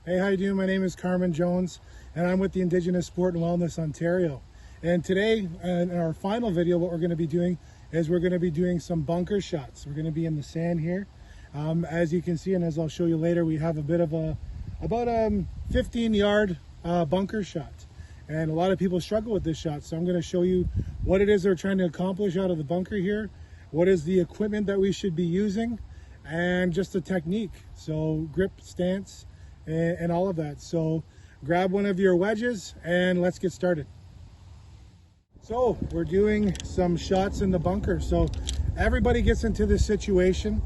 Hey, how you doing? My name is Carmen Jones, and I'm with the Indigenous Sport and Wellness Ontario. And today, in our final video, what we're going to be doing is we're going to be doing some bunker shots. We're going to be in the sand here. As you can see, and as I'll show you later, we have a bit of about a 15-yard bunker shot. And a lot of people struggle with this shot, so I'm going to show you what it is they're trying to accomplish out of the bunker here, what is the equipment that we should be using, and just the technique. So grip, stance, and all of that. So grab one of your wedges and let's get started. So we're doing some shots in the bunker. So everybody gets into this situation,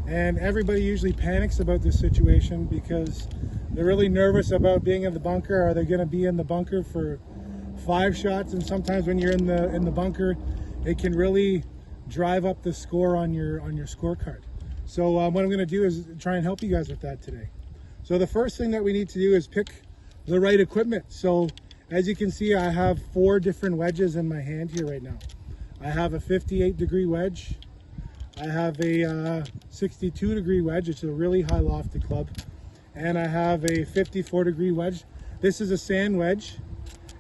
and everybody usually panics about this situation because they're really nervous about being in the bunker. Are they going to be in the bunker for 5 shots? And sometimes when you're in the bunker, it can really drive up the score on your scorecard. So what I'm going to do is try and help you guys with that today. So the first thing that we need to do is pick the right equipment. So as you can see, I have 4 different wedges in my hand here right now. I have a 58-degree wedge. I have a 62-degree wedge, which is a really high lofted club. And I have a 54-degree wedge. This is a sand wedge.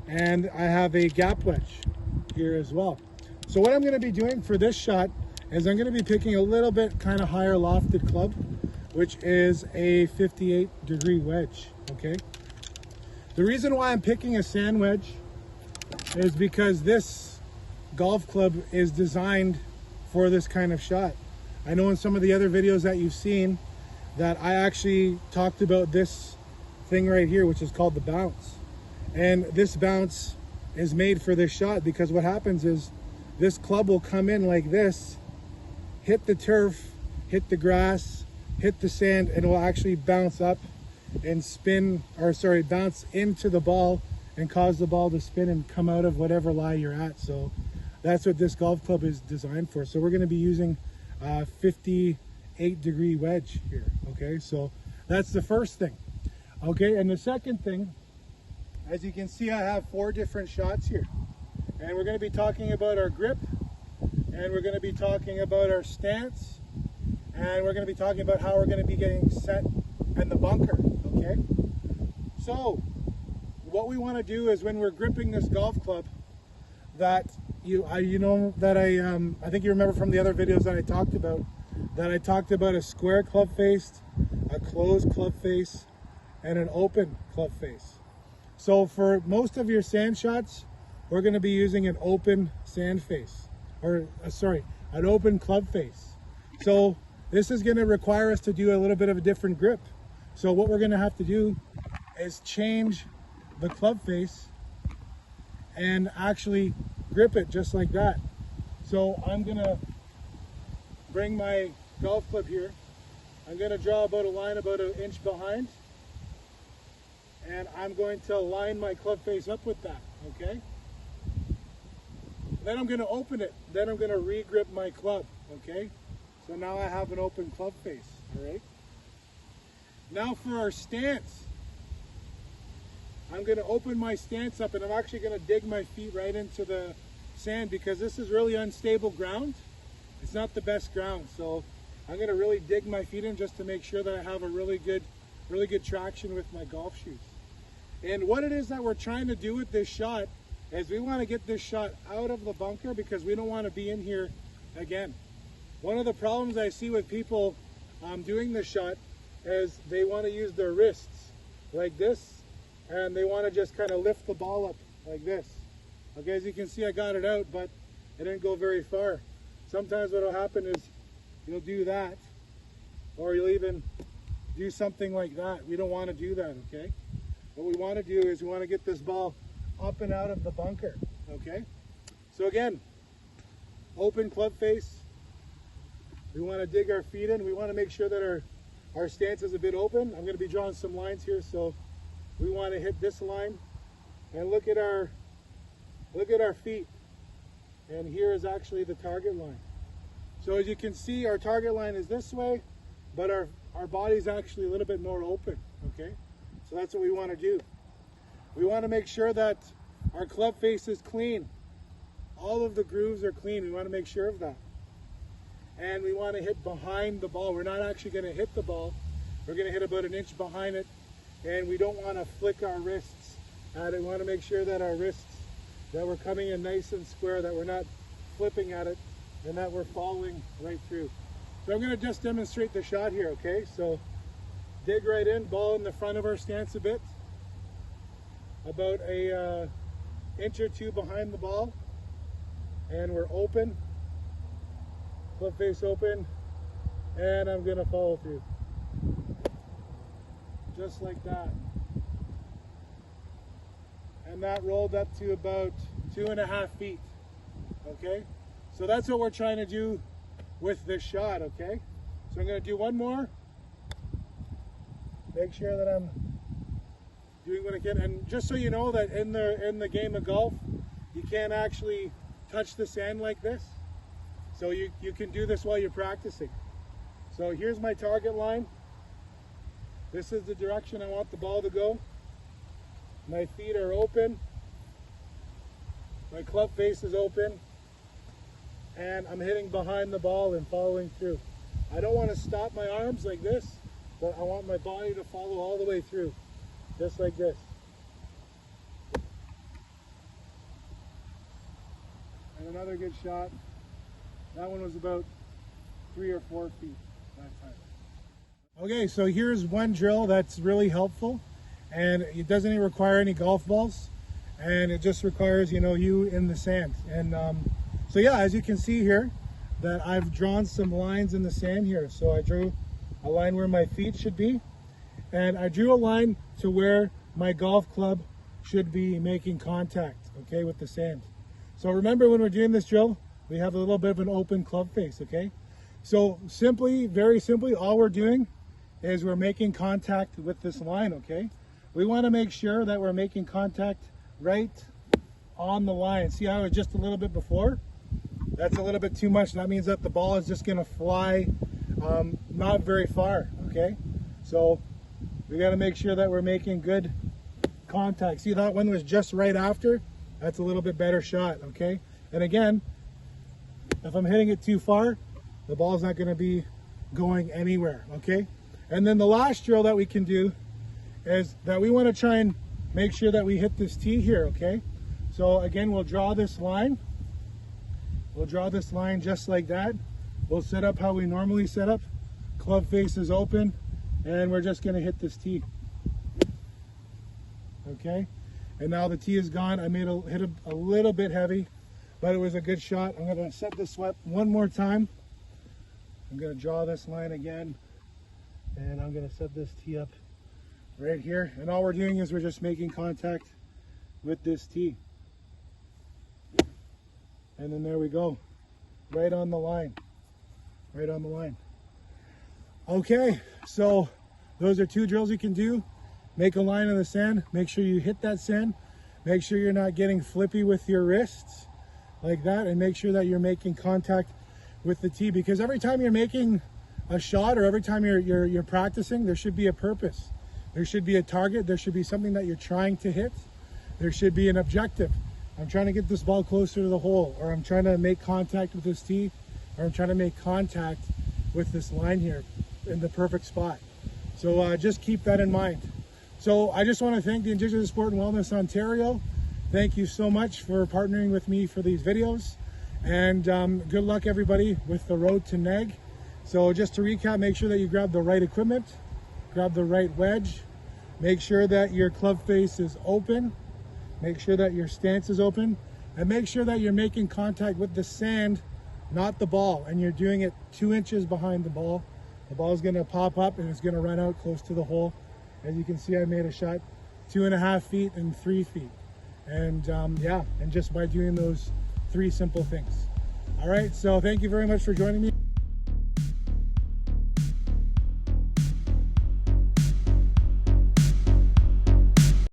And I have a gap wedge here as well. So what I'm going to be doing for this shot is I'm going to be picking a little bit kind of higher lofted club, which is a 58-degree wedge, okay? The reason why I'm picking a sand wedge is because this golf club is designed for this kind of shot. I know in some of the other videos that you've seen that I actually talked about this thing right here, which is called the bounce. And this bounce is made for this shot because what happens is this club will come in like this, hit the turf, hit the grass, hit the sand, and it will actually bounce up and bounce into the ball and cause the ball to spin and come out of whatever lie you're at. So that's what this golf club is designed for. So we're going to be using a 58-degree wedge here, okay? So that's the first thing, okay? And the second thing, as you can see, I have 4 different shots here. And we're going to be talking about our grip, and we're going to be talking about our stance, and we're going to be talking about how we're going to be getting set in the bunker, okay? So what we want to do is when we're gripping this golf club, that I think you remember from the other videos that I talked about a square club face, a closed club face, and an open club face. So for most of your sand shots, we're going to be using an open sand face, an open club face. So this is going to require us to do a little bit of a different grip. So what we're going to have to do is change the club face and actually grip it just like that. So I'm going to bring my golf club here. I'm going to draw about a line about 1 inch behind. And I'm going to line my club face up with that, okay? Then I'm going to open it. Then I'm going to re-grip my club, okay? So now I have an open club face, all right? Now for our stance, I'm going to open my stance up, and I'm actually going to dig my feet right into the sand because this is really unstable ground. It's not the best ground, so I'm going to really dig my feet in just to make sure that I have a really good traction with my golf shoes. And what it is that we're trying to do with this shot is we want to get this shot out of the bunker because we don't want to be in here again. One of the problems I see with people doing this shot is they want to use their wrists like this, and they want to just kind of lift the ball up like this. Okay, as you can see, I got it out, but it didn't go very far. Sometimes what will happen is you'll do that, or you'll even do something like that. We don't want to do that, okay? What we want to do is we want to get this ball up and out of the bunker, okay? So again, open club face. We want to dig our feet in. We want to make sure that our stance is a bit open. I'm going to be drawing some lines here, so we want to hit this line and look at our feet. And here is actually the target line. So as you can see, our target line is this way, but our body is actually a little bit more open, okay? So that's what we want to do. We want to make sure that our club face is clean. All of the grooves are clean. We want to make sure of that. And we want to hit behind the ball. We're not actually going to hit the ball. We're going to hit about 1 inch behind it and we don't want to flick our wrists at it. We want to make sure that our wrists, that we're coming in nice and square, that we're not flipping at it, and that we're following right through. So I'm going to just demonstrate the shot here, okay? So dig right in, ball in the front of our stance a bit, about a inch or two behind the ball, and we're open, club face open, and I'm going to follow through. Just like that. And that rolled up to about 2.5 feet, okay? So that's what we're trying to do with this shot, okay? So I'm going to do one more. Make sure that I'm doing what I can. And just so you know that in the game of golf, you can't actually touch the sand like this. So you can do this while you're practicing. So here's my target line. This is the direction I want the ball to go. My feet are open. My club face is open. And I'm hitting behind the ball and following through. I don't want to stop my arms like this, but I want my body to follow all the way through, just like this. And another good shot. That one was about 3 or 4 feet that time. Okay, so here's one drill that's really helpful, and it doesn't even require any golf balls, and it just requires, you know, you in the sand. And so yeah, as you can see here, that I've drawn some lines in the sand here. So I drew a line where my feet should be, and I drew a line to where my golf club should be making contact, okay, with the sand. So remember, when we're doing this drill, we have a little bit of an open club face, okay? So simply, very simply, all we're doing is we're making contact with this line, okay? We want to make sure that we're making contact right on the line. See how it was just a little bit before? That's a little bit too much. That means that the ball is just going to fly not very far, okay? So we got to make sure that we're making good contact. See, that one was just right after. That's a little bit better shot, okay? And again, if I'm hitting it too far, the ball's not going to be going anywhere, okay? And then the last drill that we can do is that we want to try and make sure that we hit this tee here, okay? So again, we'll draw this line. We'll draw this line just like that. We'll set up how we normally set up. Club face is open, and we're just going to hit this tee. Okay? And now the tee is gone. I made hit it a little bit heavy, but it was a good shot. I'm going to set this up one more time. I'm going to draw this line again, and I'm going to set this tee up right here. And all we're doing is we're just making contact with this tee. And then there we go, right on the line, right on the line. Okay, so those are 2 drills you can do. Make a line in the sand, make sure you hit that sand, make sure you're not getting flippy with your wrists like that, and make sure that you're making contact with the tee, because every time you're making a shot, or every time you're practicing, there should be a purpose. There should be a target, there should be something that you're trying to hit. There should be an objective. I'm trying to get this ball closer to the hole, or I'm trying to make contact with this tee, or I'm trying to make contact with this line here in the perfect spot. So just keep that in mind. So I just want to thank the Indigenous Sport and Wellness Ontario. Thank you so much for partnering with me for these videos, and good luck everybody with the road to NEG. So just to recap, make sure that you grab the right equipment, grab the right wedge, make sure that your club face is open, make sure that your stance is open, and make sure that you're making contact with the sand, not the ball, and you're doing it 2 inches behind the ball. The ball is going to pop up and it's going to run out close to the hole. As you can see, I made a shot 2.5 feet and 3 feet. And yeah, and just by doing those 3 simple things. All right, so thank you very much for joining me.